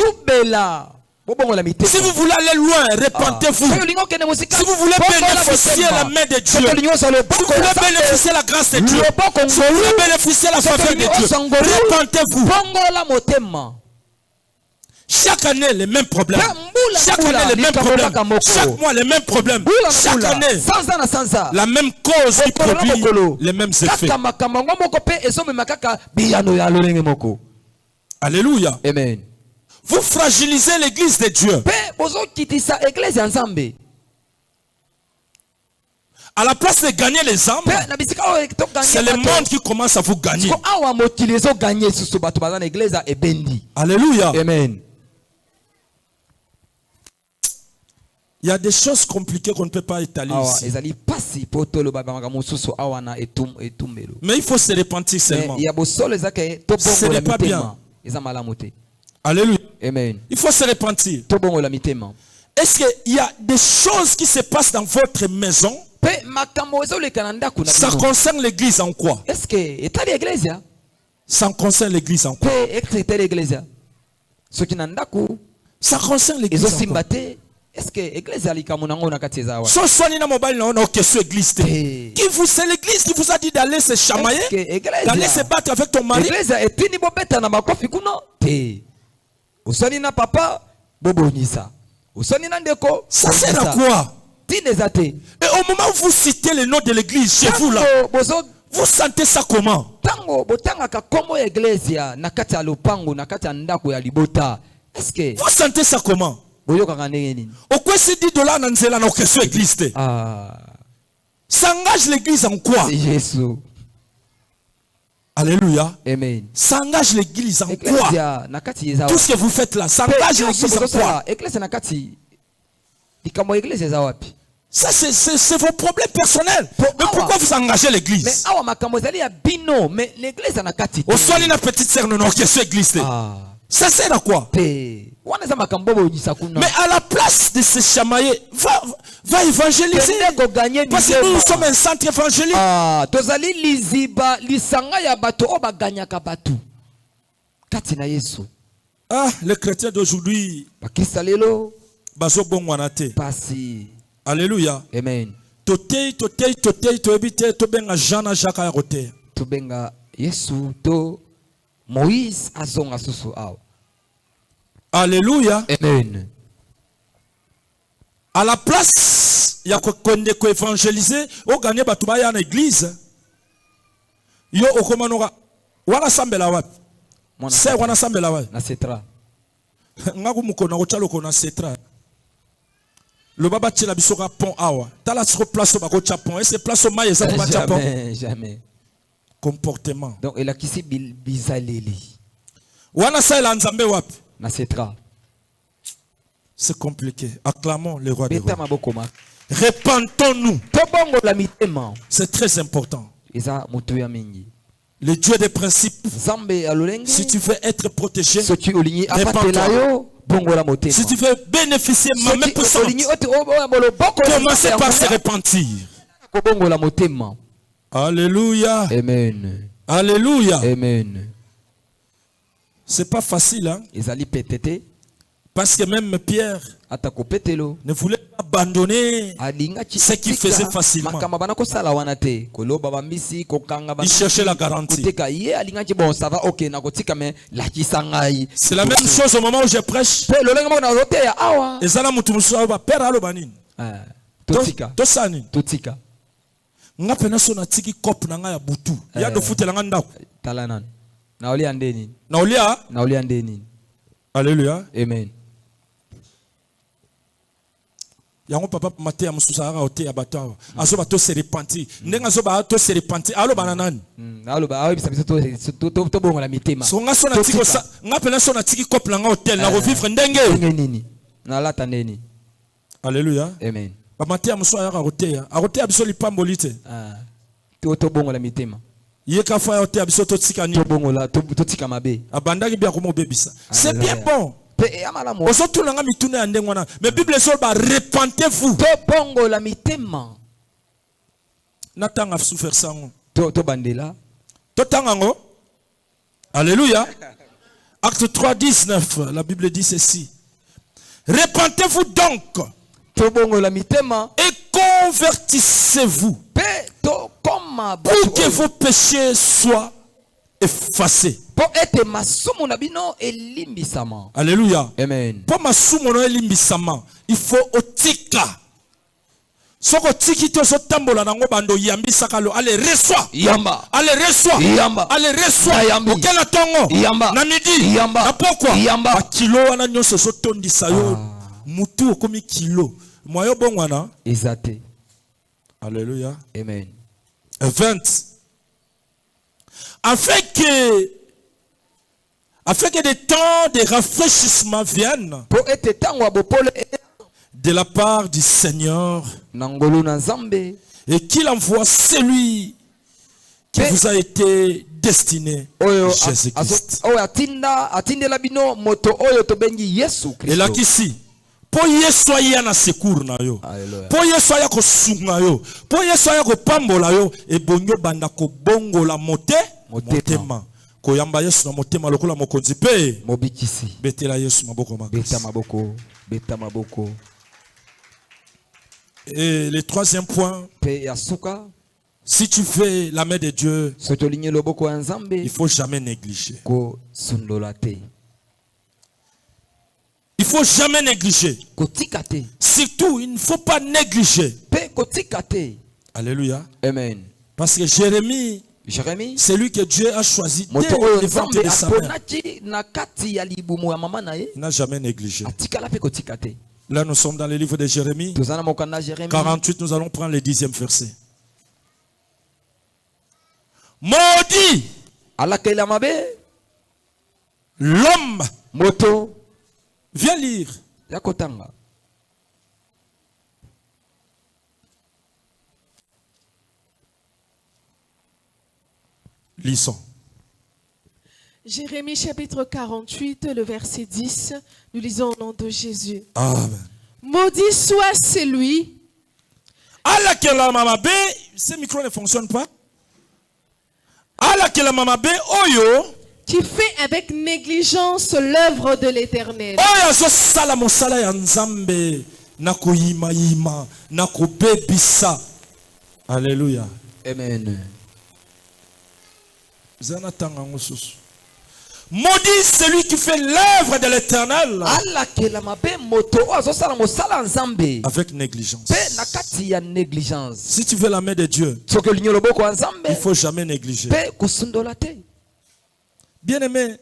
Si vous voulez aller loin, repentez-vous. Si vous voulez bénéficier la main de Dieu, si vous voulez bénéficier la grâce de Dieu, si vous voulez bénéficier la faveur de Dieu, repentez-vous. Chaque année, les mêmes problèmes. Chaque année, les mêmes problèmes. Chaque mois, les mêmes problèmes. Chaque année, la même cause qui produit les mêmes effets. Alléluia. Amen. Vous fragilisez l'église de Dieu. À la place de gagner les âmes, c'est le monde qui commence à vous gagner. Alléluia. Amen. Il y a des choses compliquées qu'on ne peut pas étaler ici. Mais il faut se repentir seulement. Ce n'est pas bien. Alléluia. Amen. Il faut se repentir. Est-ce qu'il y a des choses qui se passent dans votre maison? Ça concerne l'église en quoi? Ça concerne l'église en quoi? Ça concerne l'église en quoi? Est-ce que l'église a l'église? Qui vous, c'est l'église qui vous a dit d'aller se chamailler, d'aller se battre avec ton mari? Ça sert à quoi? Et au moment où vous citez le nom de l'église chez vous là, vous sentez ça comment? Vous sentez ça comment? Au quoi c'est dit de là dans la question église? Ça engage l'église en quoi? Alléluia. Amen. Ça engage l'église en quoi? Tout ce que vous faites là, ça engage l'église en quoi? Ça c'est vos problèmes personnels. Mais pourquoi vous engagez l'église? Au soir la petite sœur non question église. Ça sert à quoi? Mais à la place de se chamailler, va évangéliser. Parce que nous sommes un centre évangélique. Ah, les chrétiens d'aujourd'hui, alléluia. Amen. Moïse azonga susu ao. Alléluia. Amen. À la place ya ko évangéliser, o gagner batuba ya na église. Yo okomanoka wana sambela wapi? C'est wana sambela wapi? Na setra. Ngaku mukona ko chalo ko na setra. Le baba tchela bisoka pont awa. Tala sur place au bako chapon. Et c'est place au maïs ça pour chapon. Jamais. Comportement. Donc il a qu'ici bizaleli. Wana sa la nzambe wapi. Na setra. C'est compliqué. Acclamons le roi des rois. Beta maboko ma. Repentons-nous. Tobongo la mitema. C'est très important. Eza mutu ya mingi. Le Dieu des principes. Zambe alolenge. Si tu veux être protégé, soki olingi apatela yo bongo la motema. Si tu veux bénéficier même puissance, commencez par se repentir. Bongo la motema. Alléluia. Amen. Alléluia. Amen. C'est pas facile, hein? Ezali petete. Parce que même Pierre ne voulait pas abandonner ce qu'il faisait facilement. Il cherchait la garantie. C'est la même chose au moment où je prêche. Alléluia. Amen. Yango papa maté amususara oté abato azoba to se repentir ndenga zoba to se repentir alo bananani alo ba awi bisa to bongo la mitema so nga sona tiko sa nga pena sona tiki couple nga hotel na revivre ndenge nini na lata neni. Alléluia. Amen. Ba maté amusaya aroté abiso lipamboli te to bongo la mitema yeka fa oté abiso to tika ni to bongo la to tika mabe abandaki bien komo bebisa c'est bien bon. Mais Bible dit repentez-vous. Bongo la mitema. Natanga souffert sango. To bandela. To tangango. Alléluia. Acte 3:19, la Bible dit ceci. Repentez-vous donc. To bongo la mitema. Et convertissez-vous. Pour que vos péchés soient effacé. Alléluia. Amen. Pour masumo no elimbisama, il faut otika. Soko tiki to so tambola nango bando yambisa kalo ale reçoit. Yamba. Ale reçoit. Yamba. Ale reçoit. Okela tongo. Yamba. Na midi. Yamba. Na pourquoi? Yamba. Ba kilo wana nyonso so tondisa yo. Mutu okomi kilo. Moyo bongwana. Ezate. Alléluia. Amen. 20. Afin que des temps de rafraîchissement viennent de la part du Seigneur et qu'il envoie celui qui vous a été destiné, Jésus-Christ. Et là qu'ici, pour Yesu aya na secours na yo, pour Yesu aya ko sunga yo, pour Yesu aya ko pambola yo, e bongo banda ko bongo la motema. Ko yamba Yesu na motema lokola mokonzi pe. Mobikisi. Betela Yesu maboko makasi. Beta maboko. Et le troisième point, si tu fais la main de Dieu, il faut jamais négliger. Il faut jamais négliger. Surtout, il ne faut pas négliger. Alléluia. Amen. Parce que Jérémie, c'est lui que Dieu a choisi dès le ventre de sa mère. Il n'a jamais négligé. Là, nous sommes dans le livre de Jérémie. 48, nous allons prendre le 10e verset. Maudit l'homme. Viens lire. Lisons. Jérémie chapitre 48, le verset 10. Nous lisons au nom de Jésus. Amen. Maudit soit celui. Ce micro ne fonctionne pas. Oyo. Qui fait avec négligence l'œuvre de l'Éternel. Alléluia. Amen. Maudit celui qui fait l'œuvre de l'Éternel avec négligence. Si tu veux la main de Dieu, il ne faut jamais négliger. Bien aimé,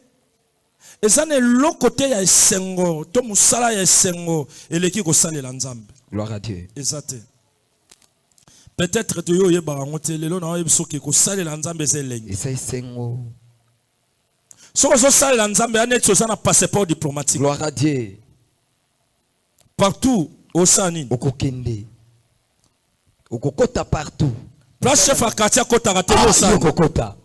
et ça n'est l'autre côté ya esengo, to musala ya esengo, eleki ko salela nzambe. Gloire à Dieu. Exact. Peut-être que tu es barangote lelo na yebiso ke ko salela nzambe zelenge. Et ça c'est ngo. So ko salela nzambe anet so na passeport diplomatique. Gloire à Dieu. Partout au sanine. Okokende. Okokota partout. Place chef à quartier kota raté au sanine. Okokota.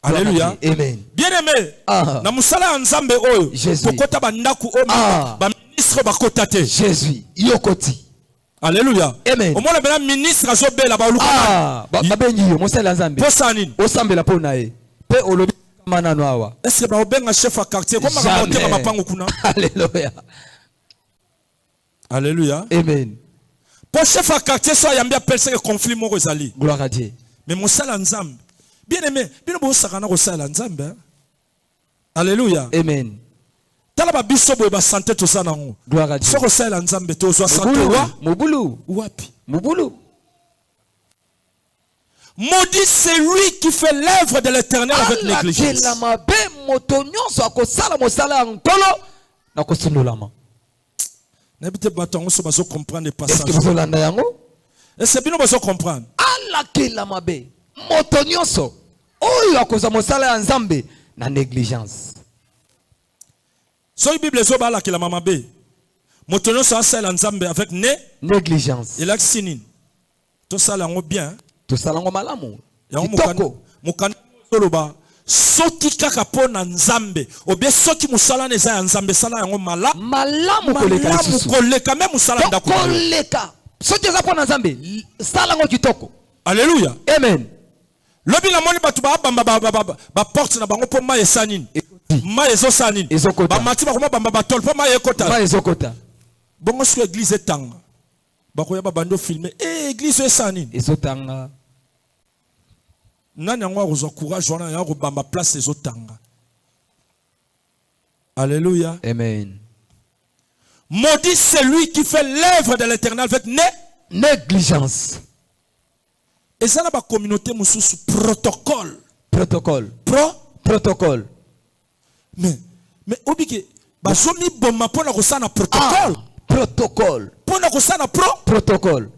Alléluia. Amen. Bien-aimé. Na musala nzambe oyo. Kokota ba ndaku o ba ministre ba kota te. Jésus. Yokoti. Alléluia. Amen. Au moins le ministre azobela ba luka. Babengi yo musala nzambe. Po sanine. Osambela po na ye. Pe olobi manano awa. Est-ce que ba obenga chef à quartier comme ba monter ba mapango kuna? Alléluia. Alléluia. Amen. Pour chef à quartier soit yambi appelle ça conflit moko ezali. Gloire à Dieu. Mais musala nzambe. Bien-aimé, bien bo sakana ko sala nzambe. Alléluia. Amen. Tala ba biso boye ba santé to sana ngo. Gloire à Dieu. Soko sala nzambe to so santé wa. Mobulu. Wapi? Mobulu. Maudit c'est lui qui fait l'œuvre de l'Éternel avec négligence. La mabe moto nyonso akosala mosala nkolo na kosundolama. N'habite pas ton so baso comprendre les passages. Est-ce que vous l'entendez yango? Est-ce que bino baso comprendre? Ala ke la mabe moto nyonso oyo akoza mosala ya nzambe na négligence. So Bible zo ba la ke la mamabe. Moto nyonso asala nzambe avec négligence. Et l'axinine. To sala ngo bien. To sala ngo malamu. Kitoko. Mukana soloba. Soki kaka pona nzambe obie soki musala neza ya nzambe sala yango malamu koleka susu koleka même musala ndako koleka soki eza pona nzambe sala yango kitoko. Alléluia. Amen. Lobi na moni batu ba bamba ba porte na bango po maye sanini ma ezo sanini ba mati ba bamba ba tol po maye kota ma ezo kota bongo sur église etanga ba ko ya ba bando filmer église sanini ezo tanga. Nani yango akozwa courage wana ya kobamba place ezotanga. Alléluia. Amen. Maudit celui qui fait l'œuvre de l'Éternel avec négligence. Et ça n'a pas communauté mususu protocole. Protocole. Mais obike basomi bomma pona ko sana protocole. Protocole. Pona ko sana protocole.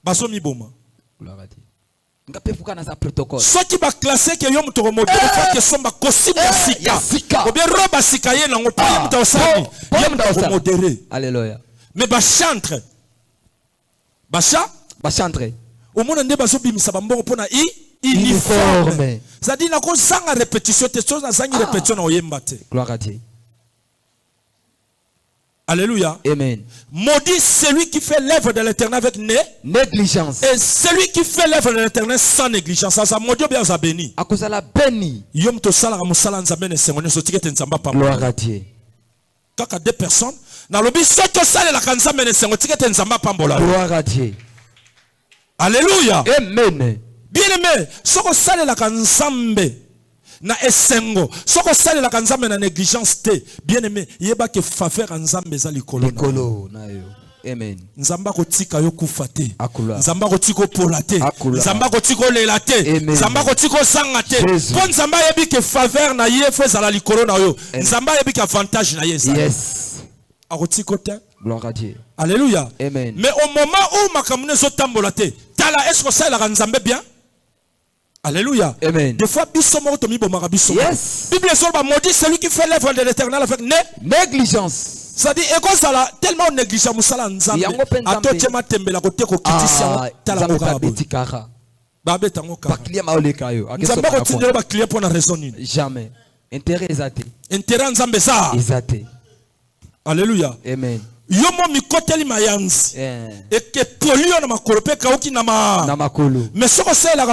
Basomi bomma. Gloire à Dieu. Ngapefuka na za protocole. Soki ba classé que yo mutoko modèle fa que somba costume sika. Ou bien robe sika ye na ngopa ye muta osani. Ye muta modéré. Alléluia. Mais ba chantre. Ba chantre. Au monde nde baso bimisa bambongo pona uniforme. Ça dit na ko sanga répétition te chose na zangi répétition na oyemba te. Gloire à Dieu. Alléluia. Amen. Maudit celui qui fait l'œuvre de l'Éternel avec négligence. Et celui qui fait l'œuvre de l'Éternel sans négligence. Ça maudit bien ça béni. À cause de la béni. Yom to sala musala nzambe ne sengonyo so tikete nzamba pa. Gloire à Dieu. Kaka deux personnes na lobi soto sala la kanzambe ne sengonyo tikete nzamba pambola. Gloire à Dieu. Alléluia. Amen. Bien-aimé, soko sala la kanzambe na esengo soko sala la kanzambe na négligence te. Bien-aimé, yeba ke faveur nzambe za likolo na yo. Amen. Nzamba ko tika yo kufa te. Akula. Nzamba ko tiko pola te. Nzamba ko tiko lela te. Nzamba ko tiko sanga te. Po nzamba yebi ke faveur na ye fo za likolo na yo. Nzamba yebi ke avantage na ye za. Yes. Akotiko te. Gloire à Dieu. Alléluia. Amen. Mais au moment où makamune zo tambola te, tala est-ce que ça la nzambe bien? Alléluia. Amen. Des fois, biso moko to mi bomaka biso. Yes. Bible sol ba maudit celui qui fait l'œuvre de l'Éternel avec négligence. Ça dit eko sala tellement négligent musala nzambe. Atoche matembela kote ko kitisia tala ko betikara. Ba beta ngoka. Ba client maoleka yo. Nzambe ko tindela ba client pour na raison nini? Jamais. Intérêt ezate. Intérêt nzambe ça. Ezate. Alléluia. Amen. Yomo mikoteli mayanzi eke polio na makolope kauki na makolo mais soko sala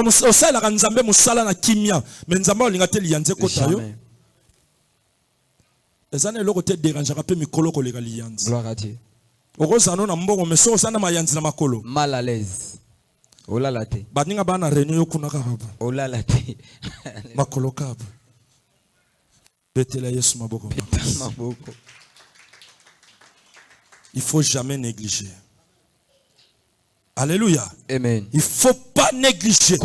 ka nzambe musala na kimia mais nzambe olinga te liyanze kota yo ezana eloko te dérange ka pe mikolo ko lega liyanzi. Gloire à Dieu. Okozana na mbongo mais soko sana mayanzi na makolo mal à l'aise olala te baninga bana réunion yo kuna ka baba olala te makolo kabo betela Yesu maboko. Il ne faut jamais négliger. Alléluia. Amen. Il ne faut pas négliger.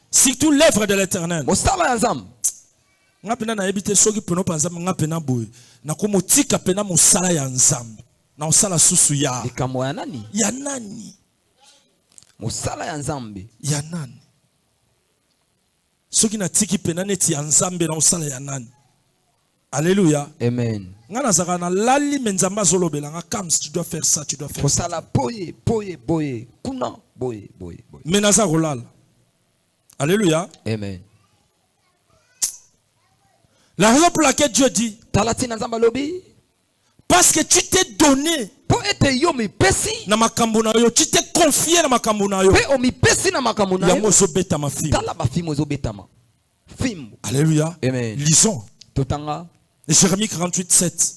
Surtout l'œuvre de l'Éternel. Nga pena na ebite soki peno panzambe nga pena boy. Na ko motika pena mosala ya nzambe. na osala susu ya likambo ya nani? Ya nani? Mosala ya Nzambe. Ya nani? Soki na tiki pena neti ya Nzambe na osala ya nani? Alléluia. Amen. Ngana zaka na lali menzamba zolobela nga kams, tu dois faire ça, tu dois faire ça. Osala boye boye boye kuna boye boye boye. Menaza rolala. Alléluia. Amen. La raison pour laquelle Dieu dit, Talatina Nzamba lobi, parce que tu t'es donné po ete yo mi pesi na makambo na yo, tu t'es confié na makambo na yo. Pe o mi pesi na makambo na yo. Ya mozo beta ma fille. Tala ba fimo zo betama. Fimo. Alléluia. Amen. Lisons. Totanga. Jérémie 48, 7.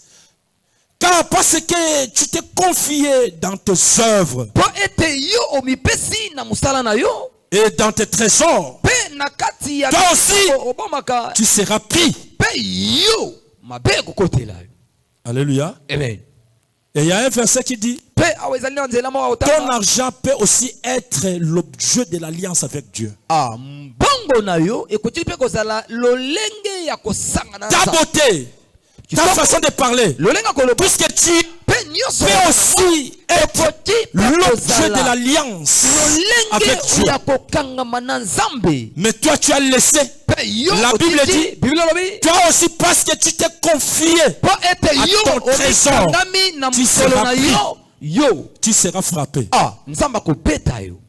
Car parce que tu t'es confié dans tes œuvres po ete yo o mi pesi na musala na yo et dans tes trésors, pe na kati ya toi aussi obamaka tu seras pris. pe yo mabe kokotela yo. Alléluia. Amen. Et il y a un verset qui dit, Pe awezali na nzela mo ton otanga. argent peut aussi être l'objet de l'alliance avec Dieu. Ah, mbongo na yo ekoti pe kozala lolenge ya kosanga na Ta beauté, ta façon de parler, lolenga koloba puisque tu pe nyoso peux aussi être l'objet de l'alliance avec lolenge Dieu. ya kokangama na Nzambe. Mais toi tu as laissé. Pe yo La Bible dit, Bible lobi toi aussi parce que tu t'es confié, po ete à yo ton trésor, okangami na tu msolo seras na pris. yo Tu seras frappé. ah Nzamba ko beta yo.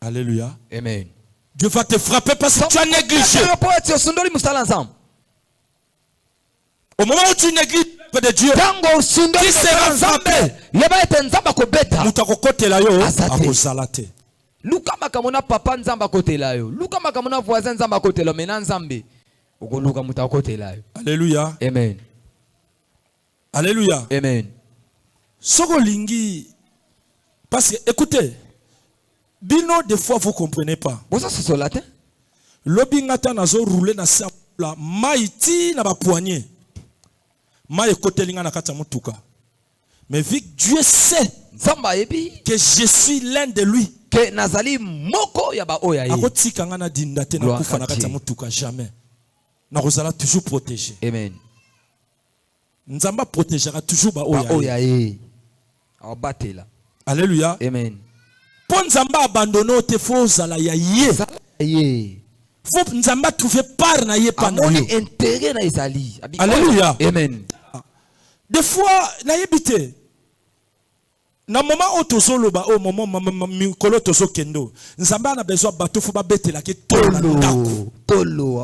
Alléluia. Amen. Dieu va te frapper parce que tu as négligé. Po ete osundoli musala Nzamba. Au moment où tu négliges l'œuvre de Dieu, Tango osundoli qui sera frappé? yeba ete Nzamba ko beta. Mutakokotela yo Asate. akozala te. Luka makamona papa Nzamba kotela yo. Luka makamona voisin Nzamba kotela mena Nzambe. Okoluka muta kotela yo. Alléluia. Amen. Alléluia. Amen. Soko lingi. Parce que, écoutez, bino, des fois, vous ne comprenez pas. Bosa c'est latin. Lobingata nazo roulé na la maïti na ba poignet. Maï kote linga na kata mutuka. Mais vu que Dieu sait Nzamba ebi que je suis l'un de lui, ke nazali moko ya ba oya ye. akoti kanga na dindate na kufa na kata mutuka jamais. Na rozala toujours protégé. Amen. Nzamba protégera toujours ba oya ye. Abatela. Alléluia. Amen. Pour Nzamba abandonner te faut zala ya ye. Ye. Faut Nzamba trouver part na ye pendant Amoni intérêt na ezali. Alléluia. Amen. Des fois na yebite. Na moment où tozoloba au moment mikolo tozo kendo. Nzamba na besoin bato faut ba betela ke tolo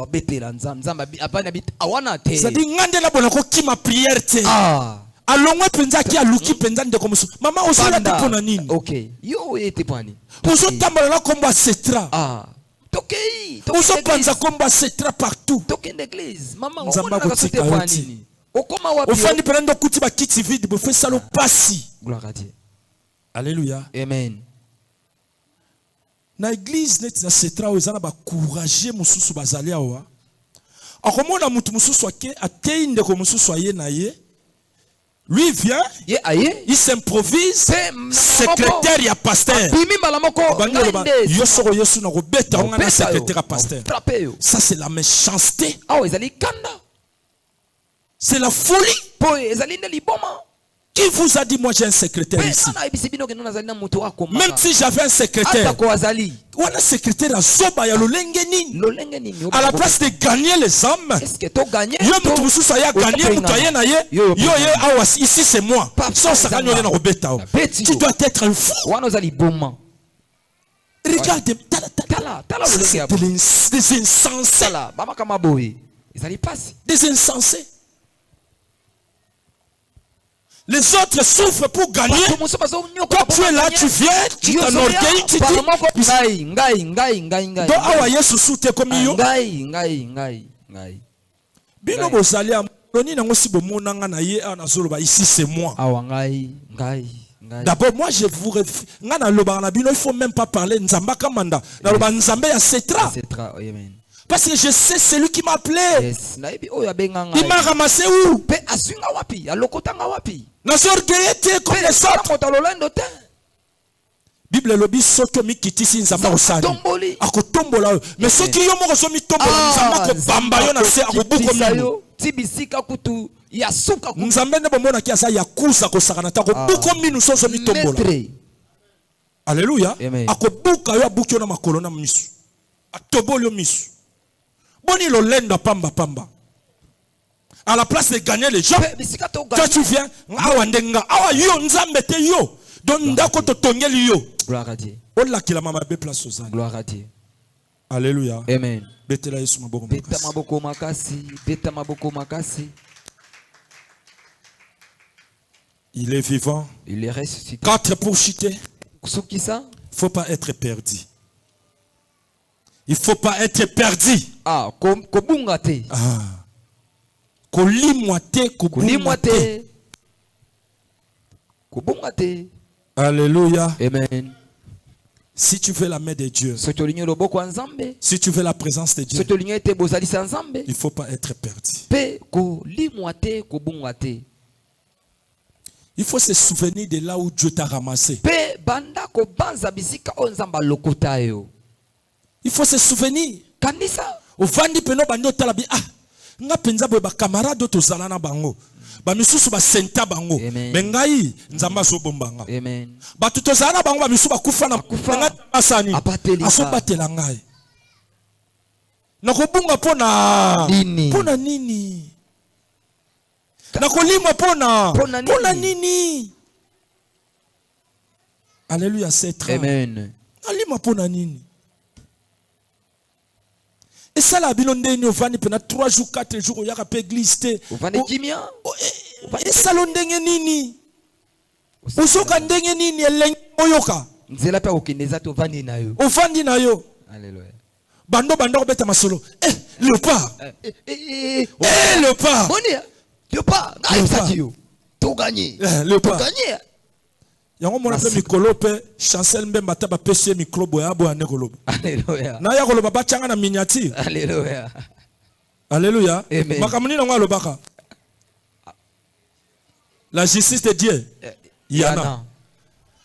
betela Nzamba apana bit awana te. C'est dit ngande la bona ko ki ma prière te. Ah. Alongwe penza ki aluki penza ndeko musu. Mama osala te pona nini? Okay. Yo ete pani. Ozo tambola komba setra. Ah. Tokei. Ozo panza komba setra partout. Toke l'église. Maman Nzamba ko tika pani. Okoma wapi? Ofani prendre kuti ba kiti vide bo fait salo pasi. Gloire à Dieu. Alléluia. Amen. Na église net na setra ozana ba courager mususu bazali awa. Akomona mutu mususu ake atei ndeko mususu aye na ye. Lui vient, il s'improvise secrétaire ya pasteur. Ça c'est la méchanceté. C'est la folie. Qui vous a dit moi j'ai un secrétaire ici? Même si j'avais un secrétaire, un secrétaire à la place de gagner les âmes, ici c'est moi. Tu dois être un fou. Regarde, des insensés. Des insensés. Les autres souffrent pour gagner. Quand tu es là, tu viens, tu t'enorgueillis, tu dis. Donc, awaye susute comme yo. Bino bozali amoni nango si bomonanga na ye ana zoloba ici c'est moi. D'abord moi je vous ngana loba na bino il faut même pas parler nzamba kamanda. Na loba nzambe ya setra. Parce que je sais celui qui m'a appelé. Il m'a ramassé où? Comme les autres. Bible lobi soto mi kitisi nzamba osali. Akotombola. Mais ceux qui yo moko so mi tombola nzamba ko bamba yo na se akobuko mino. tibisika kutu ya suka kutu. Nzambe ne bomona ki asa ya kusa ko sakana ta ko buko minu soso mitombola. Alléluia. Ako buka yo abuki na makolo na misu. Atoboli yo misu. Boni lo lenda pamba pamba. À la place de gagner les gens, toi tu viens, awa ndenga, awa yo nzambe te yo. Donc ndako to tongeli yo. Gloire à Dieu. Ola kila mama be place ozali. Gloire à Dieu. Alléluia. Amen. Betela Yesu maboko makasi. Beta maboko makasi, beta maboko makasi. Il est vivant. Il est ressuscité. 4 pour chuter. Qui ça? Il ne faut pas être perdu. Il ne faut pas être perdu. Ah, kobungate. Ah. Kolimwate, kolimwate. Kobungate. Alléluia. Amen. Si tu veux la main de Dieu, si tu veux la présence de Dieu, il ne faut pas être perdu. Il faut se souvenir de là où Dieu t'a ramassé. Il faut se souvenir. Au vandi peno bando talabi ah nga penza boy ba camarade to zala na bango. Ba misusu ba senta bango. Mengai nzamba so bombanga. Amen. Ba to zala bango ba misusu ba kufa na nga masani. Aso batela ngai. Nakobunga pona nini? Pona nini? Nakolima pona nini? Alléluia, c'est très. Amen. Alima pona nini? Et ça la bilonde ni ovani pena 3 jours 4 jours ya ka église te. Ovani kimia? Et ça londenge nini? Usoka ndenge nini elengi oyoka? Nzela pa okineza to vandi na yo. Ovandi na yo. Alléluia. Bando beta masolo. Le pas. Le pas. Monia. Le pas. Aïsatio. To gagner. Le pas. Gagner. Yango mona pe mikolo pe Chancel Mbemba ta ba pese micro boya bo ane koloba. Alléluia. Na ya koloba ba changa na miniature. Alléluia. Alléluia. Amen. Makamuni na ngwa lobaka. La justice de Dieu. Yana.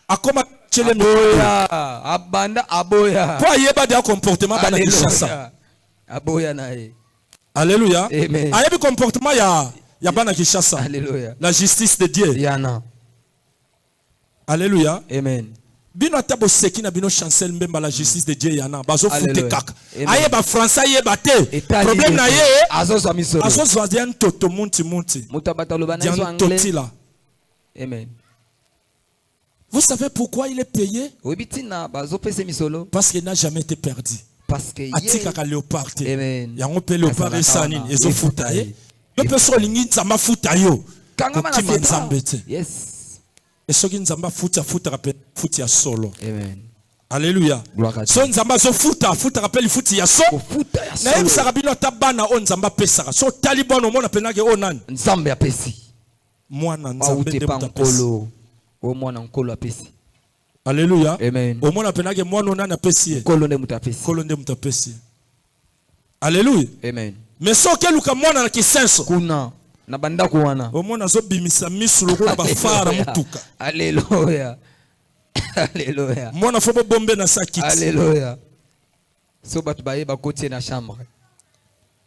Akoma chele aboya. Abanda aboya. Pour yeba de comportement bana Kinshasa. Aboya na e. Alléluia. Amen. Ayebi comportement ya bana Kinshasa. Alléluia. La justice de Dieu. Yana. Alléluia. Amen. Bino atabo seki na bino Chancel Mbemba la justice de Dieu yana bazo fute kaka. Aye ba français ye bate. Problème na ye azozo amisoro. Azozo azien toto munti. Mutabata lobana zo anglais. Amen. Vous savez pourquoi il est payé? Obitina bazo pese misolo. Parce qu'il n'a jamais été perdu. Parce que atika ka léopard. Amen. Yango pe léopard esani ezo futa ye. Yo peso lingi nzamba futa yo. Kangama na nzambete. Yes. Et ce qui nzamba futa rappelle futi ya solo. Amen. Alléluia. So nzamba zo futa rappelle futi ya solo. Na yeb sarabino tabana on nzamba pesaka. So taliban mona penage onan. Nzambe apesi. Mwana nzambe de nkolo. O mwana nkolo apesi. Alléluia. Amen. O mwana penage mwana onana apesi. Nkolo nde mutapesi. Nkolo nde mutapesi. Alléluia. Amen. Mais so keluka mwana na kisenso. Kuna. Na banda kuwana. Omona zo bimisa misulu ko na bafara mutuka. Alléluia. Alléluia. Mwana fo bombe na sakiti. Alléluia. So batu baye ba kotie na chambre.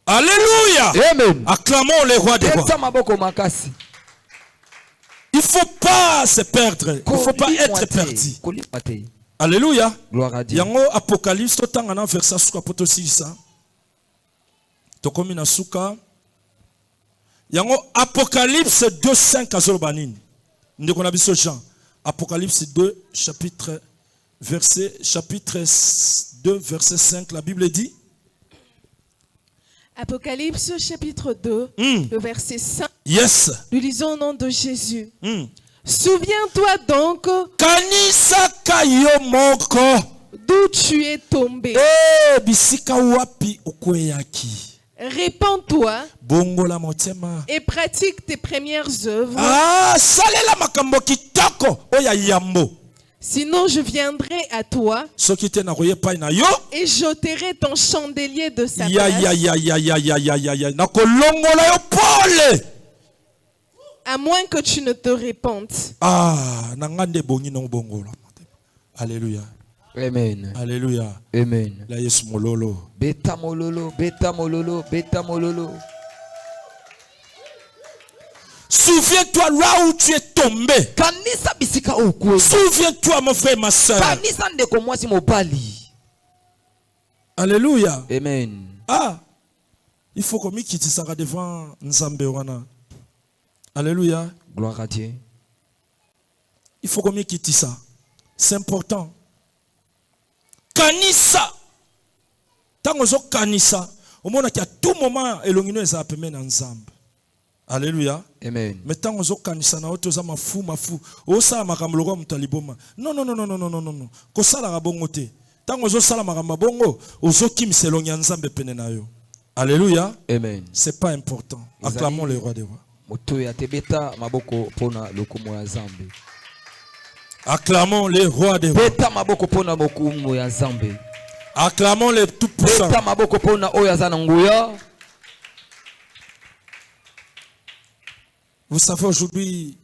Alléluia. Amen. Acclamons le roi des rois. Il faut pas se perdre. Il faut pas être perdu. Alléluia. Gloire à Dieu. Yango Apocalypse totanga verset suka poto 6. Tokomi na suka. Yango Apocalypse 2:5 azolobanini. Ndeko na biso Jean. Apocalypse 2 chapitre 2 verset 5 la Bible dit. Apocalypse chapitre 2 le verset 5. Yes. Nous lisons au nom de Jésus. Souviens-toi donc kanisa kayo moko d'où tu es tombé. Bisika wapi okweyaki. Répands-toi bongola motema et pratique tes premières œuvres. Salela makambo kitoko oya yambo. Sinon je viendrai à toi et j'ôterai ton chandelier de sa place. À moins que tu ne te répandes. Alléluia. Amen. Alléluia. Amen. La Yesu mololo. Beta mololo, beta mololo, beta mololo. Souviens-toi là où tu es tombé. Souviens-toi, mon frère, ma soeur. Alléluia. Amen. Ah, il faut que tu te devant Nzambe wana. Alléluia. Gloire à Dieu. Il faut que tu te ça. C'est important. Kanisa. Tant que kanisa, au moment qu'il y a tout moment, elongino est appelé Nzambe. Alléluia. Amen. Mais tant que kanisa na oto za mafu. Osa makamlogo mutaliboma. Non. Ko sala rabongo te. Tant que sala makamba bongo, ozoki mselongi Nzambe pene na yo. Alléluia. Amen. C'est pas important. Acclamons le roi des rois. Acclamons les rois des rois. Acclamons les tout puissants. Vous savez, aujourd'hui,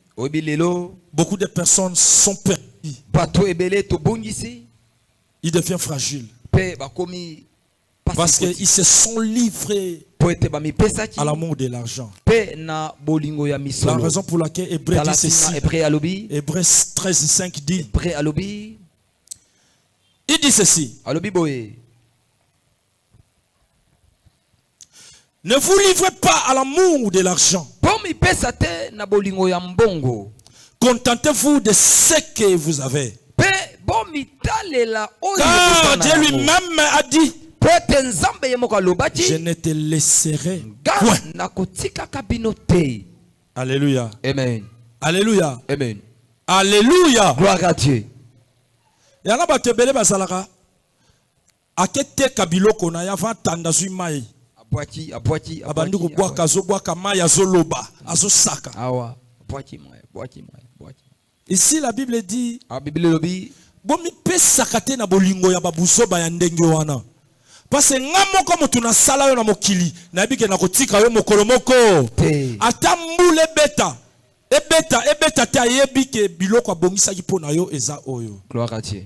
beaucoup de personnes sont perdues. Ils deviennent fragiles. Parce qu'ils se sont livrés à l'amour de l'argent. La raison pour laquelle Hébreu dit ceci. Hébreu 13:5 dit. Il dit ceci. Ne vous livrez pas à l'amour de l'argent. Contentez-vous de ce que vous avez. Car Dieu lui-même a dit, je ne te laisserai point. Alléluia. Amen. Alléluia. Amen. Alléluia. Gloire à Dieu. Et alors, batebele basalaka. Akete kabilo kona ya va tandazui mai. Aboiti. Abandu ko bwa kazo bwa kama ya zoloba, azo saka. Awa. Aboiti. Ici la Bible dit. Bomi pesakate na bolingo ya babuso ba ya ndenge wana. Parce que ngamo comme tu na sala yo na mokili, na bike na kotika yo mokolo moko. Ata mbule beta. Ebeta te ayebi ke biloko abongisa ki pona yo eza oyo. Gloire à Dieu.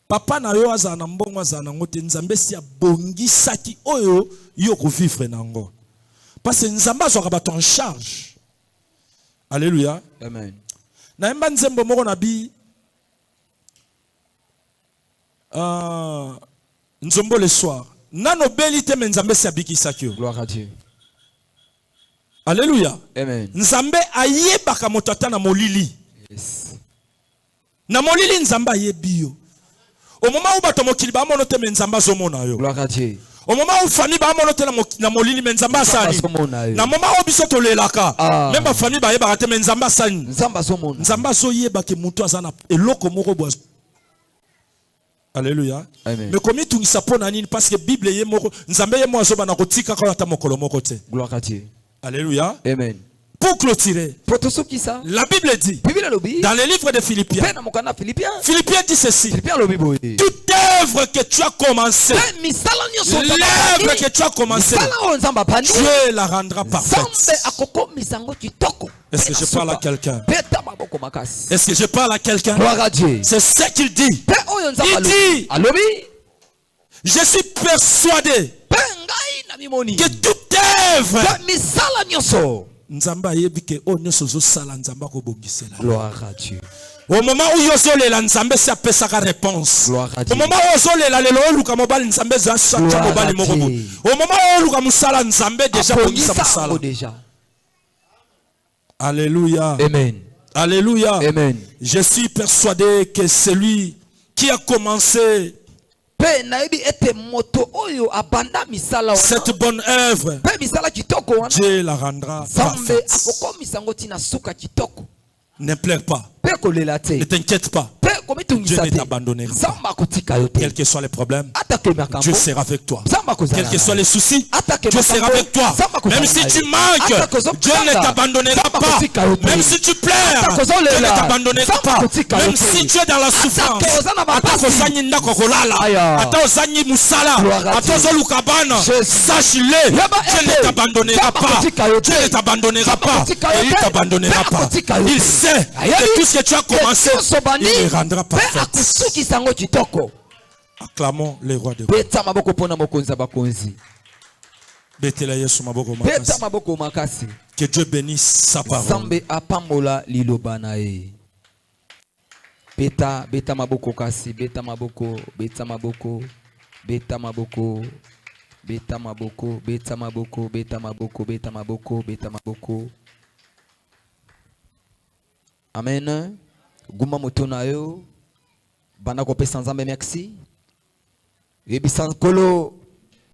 Papa na yo aza na mbongo aza na ngote Nzambe si abongisa ki oyo yo ko vivre nango. Parce que Nzambe azwaka bato en charge. Alléluia. Amen. Na mba nzembo moko na bi nzombo le soir. Nano beli te men Nzambe si abikisa ki yo. Gloire à Dieu. Alléluia. Amen. Nzambe ayebaka moto ata na molili. Yes. Na molili Nzambe ayebi yo. Au moment où bato mokili ba mono te men Nzambe azomona yo. Gloire à Dieu. Au moment où famille ba mono te na molili men Nzambe asali. Na moment où biso to lelaka. Même ba famille ba yeba te men Nzambe asali. Nzambe azomona. Nzambe azoyeba ke mutu azana eloko moko bo. Alléluia. Amen. Mais comme tu ngisa pona nini parce que Bible ye moko Nzambe ye mo azoba na kotika ko ata mokolo moko te. Gloire à Dieu. Alléluia. Amen. Pour clôturer, la Bible dit, dans le livre de Philippiens, Philippiens dit ceci, toute œuvre que tu as commencé, l'œuvre que tu as commencé, Dieu la rendra parfaite. Est-ce que je parle à quelqu'un? Est-ce que je parle à quelqu'un? C'est ce qu'il dit. Il dit, je suis persuadé que toute œuvre Nzamba yebike o nyoso sala nzamba ko bongisela. Gloire à Dieu. Au moment où yozolela nzambe si apesa ka réponse. Au moment où yozolela lelo luka mobali nzambe za chaque mobali moko. Au moment où luka musala nzambe déjà bongisa musala. Alléluia. Amen. Alléluia. Amen. Je suis persuadé que celui qui a commencé cette bonne œuvre, Dieu la rendra parfaite. Ne pleure pas. Ne t'inquiète pas. Dieu ne t'abandonnera pas. Quels que soient les problèmes, Dieu sera avec toi. Quels que soient les soucis, Dieu sera avec toi. Même si tu manques, Dieu ne t'abandonnera pas. Même si tu pleures, Dieu ne t'abandonnera pas. Même si tu es dans la souffrance, sache-le, Dieu ne t'abandonnera pas. Dieu ne t'abandonnera pas. Et il ne t'abandonnera pas. Il sait que tout ce que tu as commencé, il le rendra parfait. Acclamons les rois de rois. Beta maboko makasi. Que Dieu bénisse sa parole. Zambe apambola liloba na ye. Beta maboko kasi, beta maboko, beta maboko, beta maboko, beta maboko, beta maboko, beta maboko, beta maboko, beta maboko. Amen. Guma motona yo. Bana kopesa Nzambe merci. Yebisan kolo